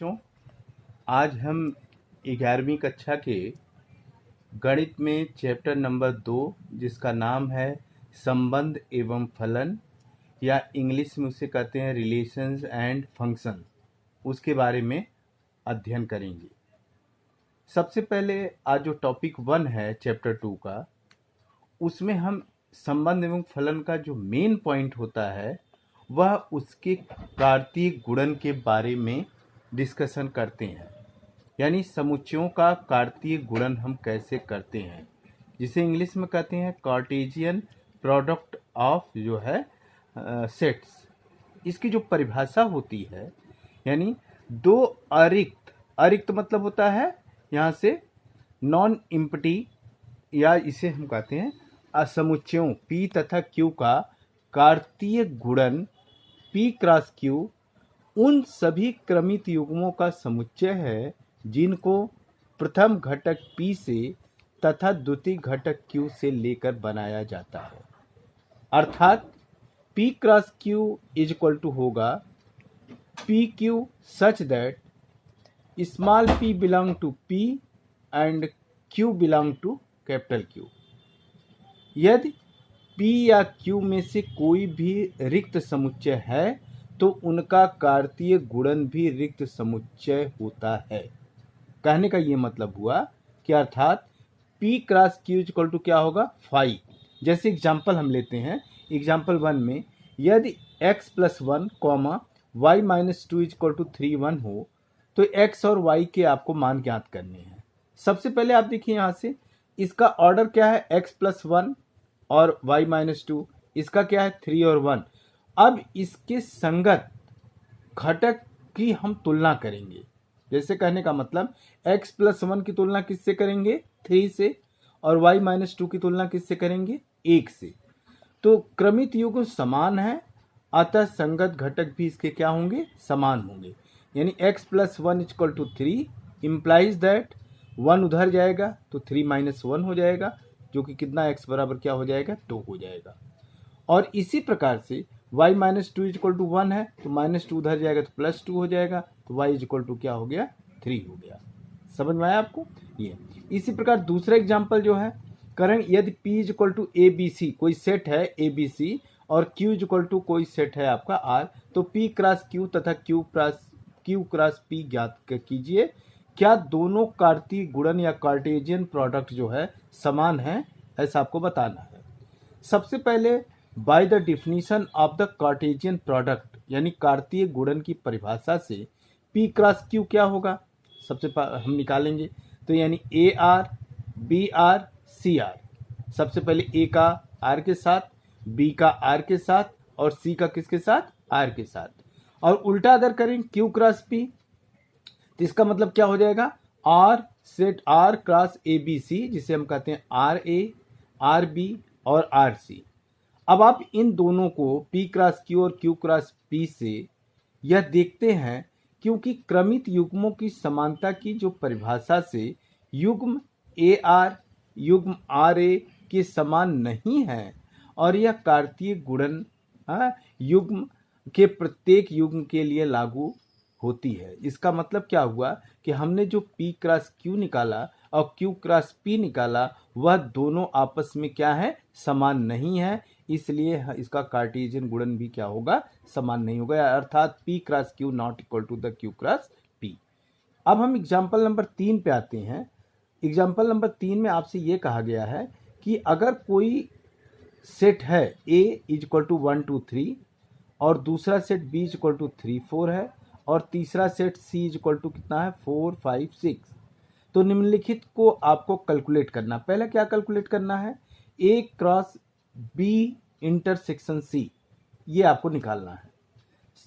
बच्चों, आज हम 11वीं कक्षा के गणित में चैप्टर नंबर 2 जिसका नाम है संबंध एवं फलन या इंग्लिश में उसे कहते हैं रिलेशंस एंड फंक्शन, उसके बारे में अध्ययन करेंगे। सबसे पहले आज जो टॉपिक 1 है चैप्टर 2 का, उसमें हम संबंध एवं फलन का जो मेन पॉइंट होता है वह उसके कार्तीय गुणन के बारे में डिस्कशन करते हैं। यानी समुच्चयों का कार्तीय गुणन हम कैसे करते हैं, जिसे इंग्लिश में कहते हैं कार्टेशियन प्रोडक्ट ऑफ जो है सेट्स। इसकी जो परिभाषा होती है, यानी दो अरिक्त मतलब होता है यहाँ से नॉन इम्पटी, या इसे हम कहते हैं असमुच्चयों P तथा Q का कार्तीय गुणन P क्रॉस Q उन सभी क्रमित युग्मों का समुच्चय है जिनको प्रथम घटक P से तथा द्वितीय घटक Q से लेकर बनाया जाता है। अर्थात P cross Q is equal to होगा PQ such that small p belong to P and Q belong to capital Q। यदि P या Q में से कोई भी रिक्त समुच्चय है तो उनका कार्तीय गुणन भी रिक्त समुच्चय होता है। कहने का ये मतलब हुआ कि अर्थात P cross Q equal to क्या होगा 5। जैसे एग्जाम्पल हम लेते हैं, एग्जाम्पल 1 में यदि x plus 1 comma y minus 2 equal to 3 1 हो तो x और y के आपको मान ज्ञात करने हैं। सबसे पहले आप देखिए यहाँ से इसका ऑर्डर क्या है, x प्लस 1 और y माइनस 2, इसका क्या है 3 और 1। अब इसके संगत घटक की हम तुलना करेंगे। जैसे कहने का मतलब x प्लस 1 की तुलना किससे करेंगे 3 से, और y माइनस 2 की तुलना किससे करेंगे 1 से। तो क्रमित युग्म समान है, अतः संगत घटक भी इसके क्या होंगे, समान होंगे। यानी x plus 1 equal to 3 implies that 1 उधर जाएगा तो 3 माइनस 1 हो जाएगा, जो कि कितना x बराबर क्या हो जाएगा 2 हो जाएगा। और इसी प्रकार से y माइनस 2 इक्वल टू 1 है तो माइनस 2 उधर जाएगा तो प्लस 2 हो जाएगा, तो y इक्वल टू क्या हो गया 3 हो गया। समझ में आया आपको ये। इसी प्रकार दूसरा एग्जाम्पल जो है करें, यदि p इक्वल टू ABC कोई सेट है ABC और q इक्वल टू कोई सेट है आपका R, तो p क्रॉस q तथा q क्रॉस p ज्ञात कीजिए। क्या दोनों कार्तीय गुणन या कार्टेशियन प्रोडक्ट जो है समान है, ऐसा आपको बताना है। सबसे पहले by the definition of the Cartesian product, यानी कार्तीय गुणन की परिभाषा से P क्रॉस Q क्या होगा सबसे हम निकालेंगे। तो यानी AR BR CR, सबसे पहले A का R के साथ, B का R के साथ और C का किसके साथ R के साथ। और उल्टा अगर करें Q क्रॉस P, तो इसका मतलब क्या हो जाएगा R set R cross ABC, जिसे हम कहते हैं RA RB और RC। अब आप इन दोनों को P क्रॉस Q और Q क्रॉस P से यह देखते हैं, क्योंकि क्रमित युग्मों की समानता की जो परिभाषा से युग्म AR युग्म RA के समान नहीं है और यह कार्तीय गुणन युग्म के प्रत्येक युग्म के लिए लागू होती है। इसका मतलब क्या हुआ कि हमने जो P क्रॉस Q निकाला और Q क्रॉस P निकाला वह दोनों आपस में क्या है, समान नहीं है, इसलिए इसका कार्टेशियन गुणन भी क्या होगा, समान नहीं होगा। अर्थात P cross Q not equal to the Q cross P। अब हम एग्जाम्पल नंबर 3 पे आते हैं। एग्जाम्पल नंबर 3 में आपसे ये कहा गया है कि अगर कोई सेट है A इक्वल टू 1 2 3 और दूसरा सेट B इक्वल टू 3 4 है और तीसरा सेट C इक्वल टू कितना है 4 5 6, तो निम्नलिखित को आपको कैलकुलेट करना। पहले क्या कैलकुलेट करना है, A cross B intersection C, ये आपको निकालना है।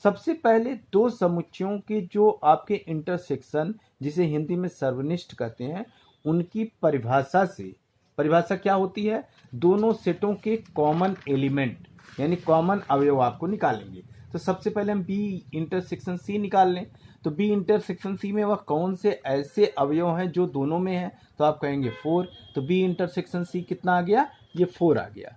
सबसे पहले दो समुच्चयों के जो आपके इंटरसेक्शन, जिसे हिंदी में सर्वनिष्ठ कहते हैं, उनकी परिभाषा क्या होती है, दोनों सेटों के कॉमन एलिमेंट यानी कॉमन अवयव आपको निकालेंगे। तो सबसे पहले हम B इंटरसेक्शन C निकाल लें। तो B इंटरसेक्शन C में वह कौन से ऐसे अवयव हैं जो दोनों में हैं, तो आप कहेंगे 4। तो B इंटरसेक्शन C कितना आ गया, ये 4 आ गया।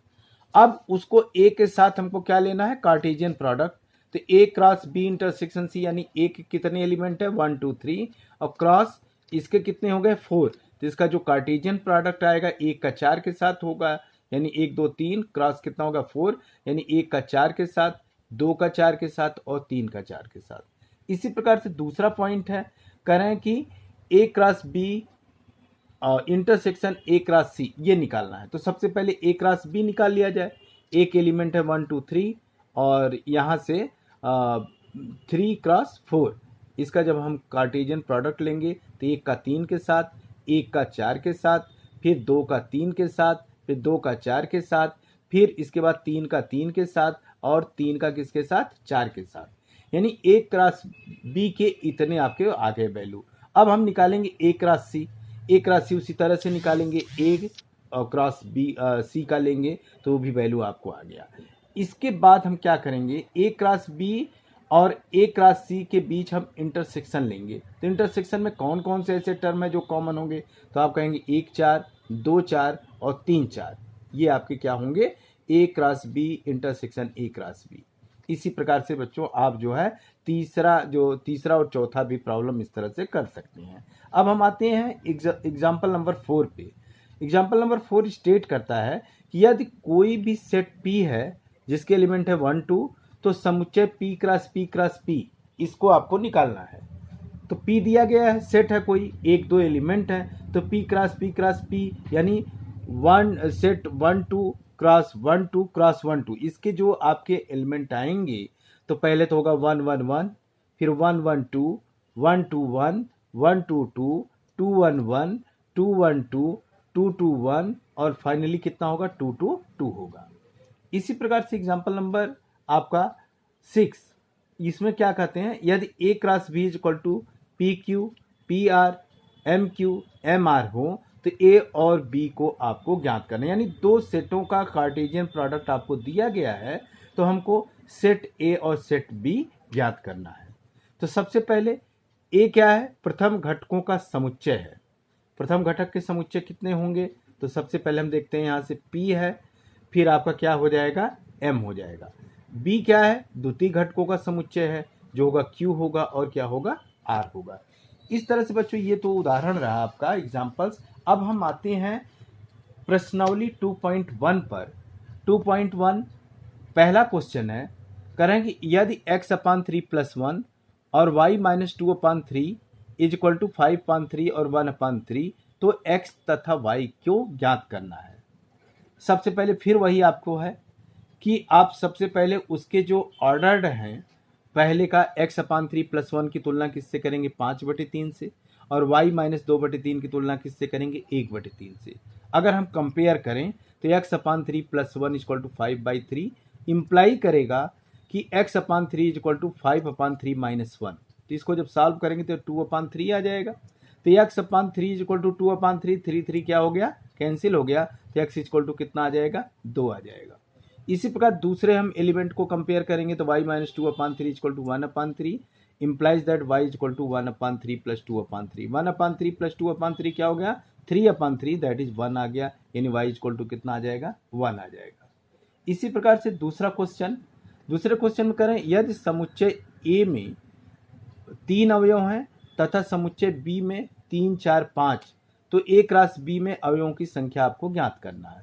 अब उसको A के साथ हमको क्या लेना है, कार्टेशियन प्रोडक्ट। तो ए क्रॉस बी इंटरसेक्शन सी, यानी ए के कितने एलिमेंट है 1 2 3 और क्रॉस इसके कितने हो गए 4। तो इसका जो कार्टेशियन प्रोडक्ट आएगा 1 का 4 के साथ होगा, यानी 1 2 3 क्रॉस कितना होगा 4, यानी 1 का 4 के साथ, 2 का 4 के साथ और 3 का 4 के साथ। इसी प्रकार से दूसरा पॉइंट है, कह रहे हैं कि A cross B intersection A cross C ये निकालना है। तो सबसे पहले ए क्रॉस बी निकाल लिया जाए। एक एलिमेंट है 1 2 3 और यहाँ से 3 क्रॉस 4। इसका जब हम कार्टेशियन प्रोडक्ट लेंगे तो 1 का 3 के साथ, 1 का 4 के साथ, फिर 2 का 3 के साथ, फिर 2 का 4 के साथ, फिर इसके बाद 3 का 3 के साथ और 3 का किसके साथ 4 के साथ, यानी ए क्रॉस बी के इतने आपके आ गए वैल्यू। अब हम निकालेंगे ए क्रॉस सी। ए क्रॉस सी उसी तरह से निकालेंगे, ए क्रॉस बी सी का लेंगे तो वो भी वैल्यू आपको आ गया। इसके बाद हम क्या करेंगे, ए क्रॉस बी और ए क्रॉस सी के बीच हम इंटरसेक्शन लेंगे। तो इंटरसेक्शन में कौन कौन से ऐसे टर्म है जो कॉमन होंगे, तो आप कहेंगे 1 4 2 4 और 3 4, ये आपके क्या होंगे A cross B intersection A cross B. इसी प्रकार से बच्चों आप जो है तीसरा और चौथा भी प्रॉब्लम इस तरह से कर सकते हैं। अब हम आते हैं एग्जाम्पल नंबर 4 पे। एग्जाम्पल नंबर 4 स्टेट करता है कि यदि कोई भी सेट P है जिसके एलिमेंट है 1 2, तो समुच्चय P क्रॉस P इसको आपको निकालना है। तो P दिया गया है, सेट है कोई, 1 2 एलिमेंट है, तो P क्रॉस P यानी सेट 1 2 क्रॉस 1 2 क्रॉस 1 2, इसके जो आपके एलिमेंट आएंगे तो पहले तो होगा 1 1 1, फिर 1 1 2 1 2 1 1 2 2 2 1 1 2 1 2 2 2 1 और फाइनली कितना होगा 2 2 2 होगा। इसी प्रकार से एग्जाम्पल नंबर आपका 6, इसमें क्या कहते हैं, यदि A cross B is equal to P Q P R M Q M R हो तो ए और बी को आपको ज्ञात करना है। यानी दो सेटों का कार्टेशियन प्रोडक्ट आपको दिया गया है तो हमको सेट ए और सेट बी ज्ञात करना है। तो सबसे पहले ए क्या है, प्रथम घटकों का समुच्चय है। प्रथम घटक के समुच्चय कितने होंगे, तो सबसे पहले हम देखते हैं यहाँ से P है, फिर आपका क्या हो जाएगा M हो जाएगा। B क्या है, द्वितीय घटकों का समुच्चय है जो होगा Q होगा और क्या होगा R होगा। इस तरह से बच्चों ये तो उदाहरण रहा आपका एग्जाम्पल्स। अब हम आते हैं प्रश्नावली 2.1 पर। 2.1 पहला क्वेश्चन है, करें कि यदि x/3 + 1 और y-2/3 इज इक्वल टू 5/3 और 1/3 तो x तथा y क्यों ज्ञात करना है। सबसे पहले फिर वही आपको है कि आप सबसे पहले उसके जो ऑर्डर्ड हैं, पहले का x/3 + 1 की तुलना किससे करेंगे 5/3 से और y-2/3 की तुलना किससे करेंगे 1/3 से। अगर हम कंपेयर करें तो x/3 + 1 इक्वल टू 5/3 इम्प्लाई करेगा कि x/3 इक्वल टू 5/3 - 1। तो इसको जब सॉल्व करेंगे तो 2/3 आ जाएगा। तो x/3 इक्वल टू 2/3, 3 क्या हो गया कैंसिल हो गया, तो x इक्वल टू कितना आ जाएगा 2 आ जाएगा। इसी प्रकार दूसरे हम एलिमेंट को कंपेयर करेंगे तो y-2/3 equal to 1/3 implies that y equal to 1/3 + 2/3। 1/3 + 2/3 क्या हो गया 3/3, दैट इज 1 आ गया, यानी y इक्वल टू कितना आ जाएगा 1 आ जाएगा। इसी प्रकार से दूसरे क्वेश्चन में करें, यदि समुच्चय A में 3 अवयव हैं तथा समुच्चय B में 3 4 5 तो A क्रॉस B में अवयवों की संख्या आपको ज्ञात करना है।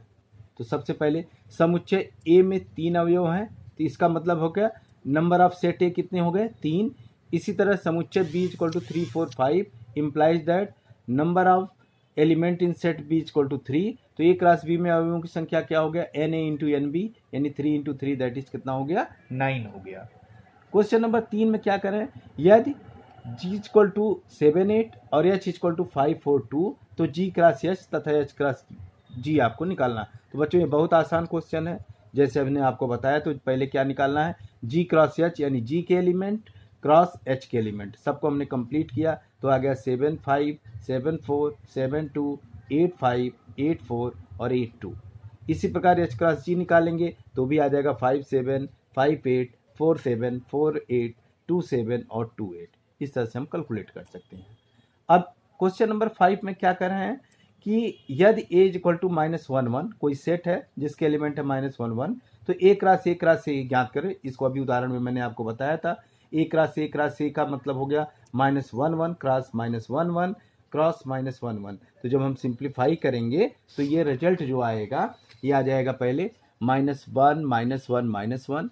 तो सबसे पहले समुच्चय A में 3 अवयव हैं तो इसका मतलब हो गया नंबर ऑफ सेट A कितने हो गए 3। इसी तरह समुच्चय B equal to 3 4 5 implies that number of element in set B equal to 3। तो A क्रॉस B में अवयवों की संख्या क्या हो गया NA × NB, यानी 3 × 3 दैट इज कितना हो गया 9 हो गया। क्वेश्चन नंबर 3 में क्या करें, यदि G इक्वल टू 7 8 और H इक्वल टू 5 4 2 तो G क्रॉस H तथा H क्रॉस G आपको निकालना। तो बच्चों ये बहुत आसान क्वेश्चन है, जैसे हमने आपको बताया। तो पहले क्या निकालना है G क्रॉस H, यानी G के एलिमेंट क्रॉस H के एलिमेंट, सबको हमने कंप्लीट किया तो आ गया 7 5 7 4 7 2 8 5 8 4 और 8 2। इसी प्रकार H क्रॉस G निकालेंगे तो भी आ जाएगा 5 7 5 8 4 7 4 8 2 7 और 2 8। इस तरह से हम कैलकुलेट कर सकते हैं। अब क्वेश्चन नंबर 5 में क्या कर रहे हैं कि यदि A इक्वल टू -1 1 कोई सेट है जिसके एलिमेंट है -1 1 तो a क्रॉस a ज्ञात करें। इसको अभी उदाहरण में मैंने आपको बताया था। a क्रॉस a का मतलब हो गया -1 1 क्रॉस -1 1 क्रॉस -1 1। तो जब हम सिंप्लीफाई करेंगे तो ये रिजल्ट जो आएगा ये आ जाएगा पहले -1 -1 -1 -1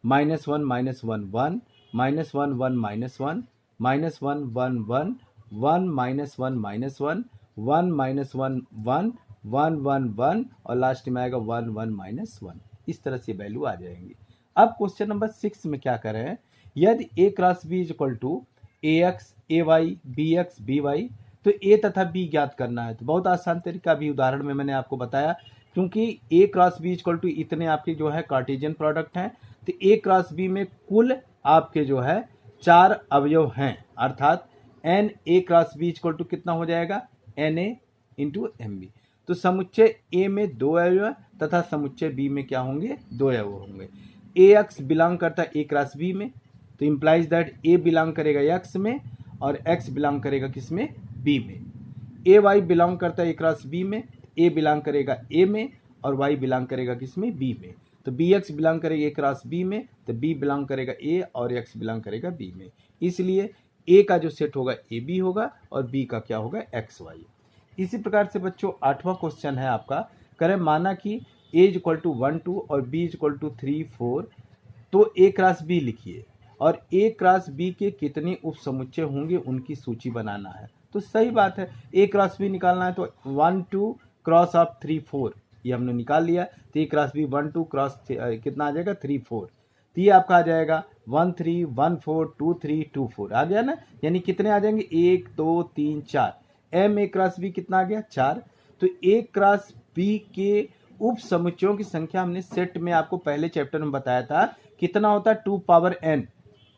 -1 -1 -1 -1 -1 -1 -1 -1 -1 1 -1 1 -1 1 1 1 1 और लास्ट में आएगा 1 1 -1। इस तरह से वैल्यू आ जाएंगी। अब क्वेश्चन नंबर 6 में क्या करें, यदि a cross b is equal to ax ay bx by, तो a तथा b ज्ञात करना है। तो बहुत आसान तरीका भी उदाहरण में मैंने आपको बताया, क्योंकि a cross b equal to इतने आपके जो है कार्टेशियन प्रोडक्ट हैं, तो a क्रॉस b में कुल आपके जो है 4 अवयव हैं, अर्थात n a cross b equal to कितना हो जाएगा na इंटू एम बी। तो समुच्चय a में 2 अवयव तथा समुच्चय b में क्या होंगे 2 अवयव होंगे। ax बिलोंग करता है a क्रॉस b में, तो इम्प्लाइज दैट a बिलोंग करेगा x में और x बिलोंग करेगा किस में b में। ay बिलोंग करता है a क्रॉस b में, a बिलोंग करेगा a में और y बिलोंग करेगा किस में b में। तो bx बिलोंग करेगा a क्रॉस b में, तो b बिलोंग करेगा a और x बिलोंग करेगा b में। इसलिए a का जो सेट होगा ab होगा और b का क्या होगा xy। इसी प्रकार से बच्चों 8वां क्वेश्चन है आपका, करें माना कि a इज इक्वल टू 1 2 और b इज इक्वल टू 3 4, तो a क्रॉस b लिखिए और a क्रॉस b के कितने उप समुच्चय होंगे उनकी सूची बनाना है। तो सही बात है, a क्रॉस b निकालना है तो 1 2 क्रॉस ऑफ 3 4 ये हमने निकाल लिया। तो a क्रॉस b 1 2 क्रॉस कितना आ जाएगा 3 4, तो ये आपका आ जाएगा 1 3 1 4 2 3 2 4 आ गया ना, यानी कितने आ जाएंगे 1 2 3 4। m a क्रॉस b कितना आ गया 4। तो a क्रॉस b के उप समुच्चयों की संख्या हमने सेट में आपको पहले चैप्टर में बताया था कितना होता है 2 पावर n।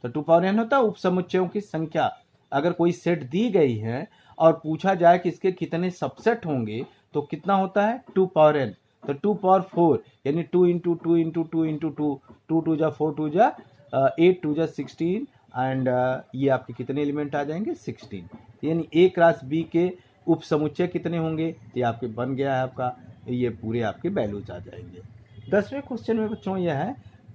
तो 2 पावर n होता है उप समुच्चयों की संख्या। अगर कोई सेट दी गई है और पूछा जाए कि इसके कितने सबसेट होंगे तो कितना होता है 2 पावर n। तो 2 पावर 4 यानी 2 इंटू 2 इंटू 2 इंटू 2 2 2 जा 4 2 जा 8 2 जा 16 एंड ये आपके कितने एलिमेंट आ जाएंगे 16। यानी a क्रॉस b के उप समुच्चय कितने होंगे, तो आपके बन गया है आपका, ये पूरे आपके वैल्यूज आ जाएंगे। 10वें क्वेश्चन में बच्चों यह है,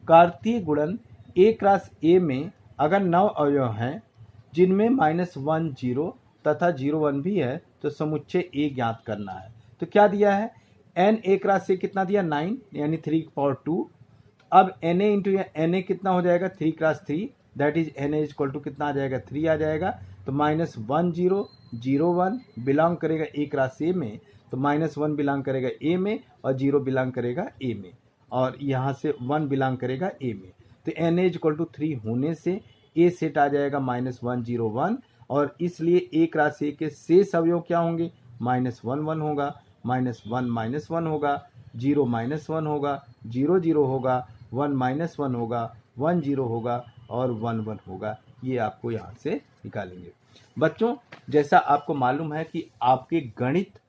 कार्तीय गुणन a क्रॉस a में अगर 9 अवयव हैं जिनमें -1 0 तथा 0 1 भी है तो समुच्चय a ज्ञात करना है। तो क्या दिया है n a क्रॉस a कितना दिया 9 यानी 3 पावर 2। अब na इंटू na कितना हो जाएगा 3 cross 3 that is na is equal to कितना आ जाएगा 3 आ जाएगा। तो -1 0 0 1 बिलोंग करेगा a क्रॉस a में, तो -1 बिलोंग करेगा a में और 0 बिलोंग करेगा a में और यहाँ से 1 बिलोंग करेगा a में। तो na इज इक्वल टू 3 होने से a सेट आ जाएगा -1 0 1 और इसलिए a क्रॉस a के शेष अवयव क्या होंगे -1 1 होगा, -1 -1 होगा, 0 -1 होगा, 0 0 होगा, 1 -1 होगा, 1 0 होगा और 1 1 होगा। ये आपको यहाँ से निकालेंगे। बच्चों जैसा आपको मालूम है कि आपके गणित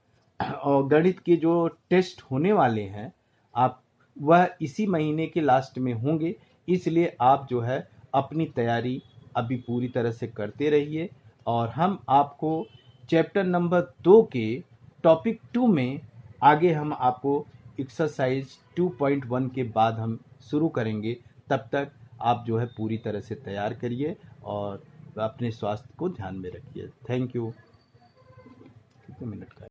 और गणित के जो टेस्ट होने वाले हैं आप वह इसी महीने के लास्ट में होंगे, इसलिए आप जो है अपनी तैयारी अभी पूरी तरह से करते रहिए और हम आपको चैप्टर नंबर 2 के टॉपिक 2 में आगे हम आपको एक्सरसाइज 2.1 के बाद हम शुरू करेंगे। तब तक आप जो है पूरी तरह से तैयार करिए और अपने स्वास्थ्य को ध्यान में रखिए। Thank you. कितने मिनट का